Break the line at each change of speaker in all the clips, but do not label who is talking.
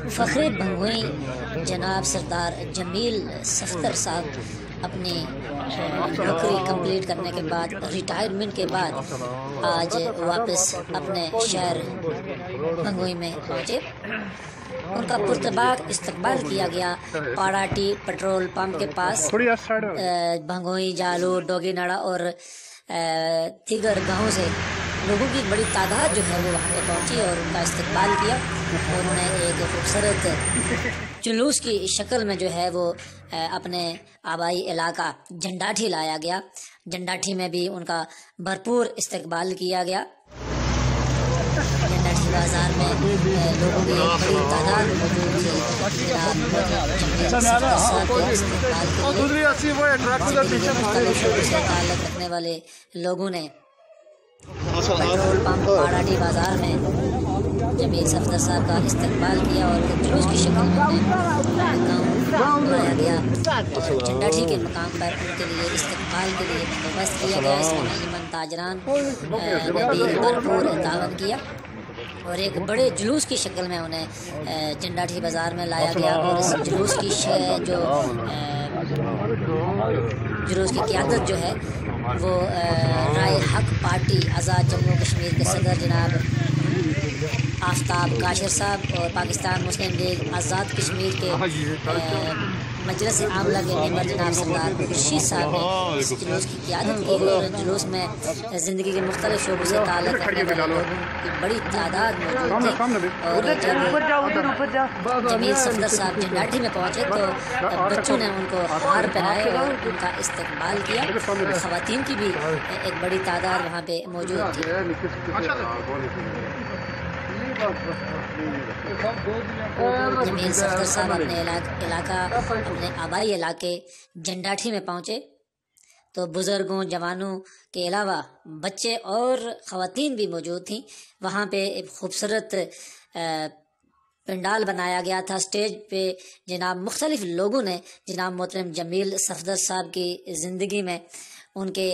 فخر بھنگوئی جناب سردار جمیل صفدر صاحب اپنی نوکری کمپلیٹ کرنے کے بعد، ریٹائرمنٹ کے بعد آج واپس اپنے شہر بھنگوئی میں پہنچے۔ ان کا پرتباغ استقبال کیا گیا پاڑا ٹی پٹرول پمپ کے پاس۔ بھنگوئی، جالو، ڈوگی ناڑا اور دیگر گاؤں سے لوگوں کی بڑی تعداد جو ہے وہ وہاں پہ پہنچی اور ان کا استقبال کیا، اور انہیں ایک خوبصورت جلوس کی شکل میں جو ہے وہ اپنے آبائی علاقہ جنڈاٹھی لایا گیا۔ جنڈاٹھی میں بھی ان کا بھرپور استقبال کیا گیا۔ جنڈاٹھی بازار میں لوگوں کی ایک بڑی تعداد موجود تھی۔ مختلف شعبوں سے تعلق رکھنے والے لوگوں نے پیٹرول پمپ پاڑاٹی بازار میں جمیل صفدر صاحب کا استقبال کیا اور جلوس کی شکل میں گاؤں بلایا گیا اور جنڈاٹھی کے مقام پر ان کے لیے استقبال کے لیے بندوبست کیا گیا۔ اس میں نعیمن تاجران نے بھی بھرپور تعاون کیا اور ایک بڑے جلوس کی شکل میں انہیں جنڈاٹھی بازار میں لایا گیا، اور اس جلوس کی قیادت جو ہے وہ رائے حق پارٹی آزاد جموں کشمیر کے صدر جناب آفتاب کاشر صاحب اور پاکستان مسلم لیگ آزاد کشمیر کے مجلس عاملہ کے ممبر جناب سردار خورشید صاحب نے اس جلوس کی قیادت کی اور جلوس میں زندگی کے مختلف شعبوں سے تعلق رکھنے والے لوگوں کی بڑی تعداد موجود تھی۔ اور جب جمیل صفدر صاحب جنڈاٹھی میں پہنچے تو بچوں نے ان کو ہار پہنائے اور ان کا استقبال کیا، اور خواتین کی بھی ایک بڑی تعداد وہاں پہ موجود تھی۔ جمیل صفدر صاحب اپنے اپنے آبائی علاقے جنڈاٹھی میں پہنچے تو بزرگوں، جوانوں کے علاوہ بچے اور خواتین بھی موجود تھیں۔ وہاں پہ ایک خوبصورت پنڈال بنایا گیا تھا۔ اسٹیج پہ جناب مختلف لوگوں نے جناب محترم جمیل صفدر صاحب کی زندگی میں ان کے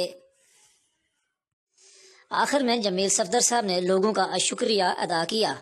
آخر میں جمیل صفدر صاحب نے لوگوں کا شکریہ ادا کیا۔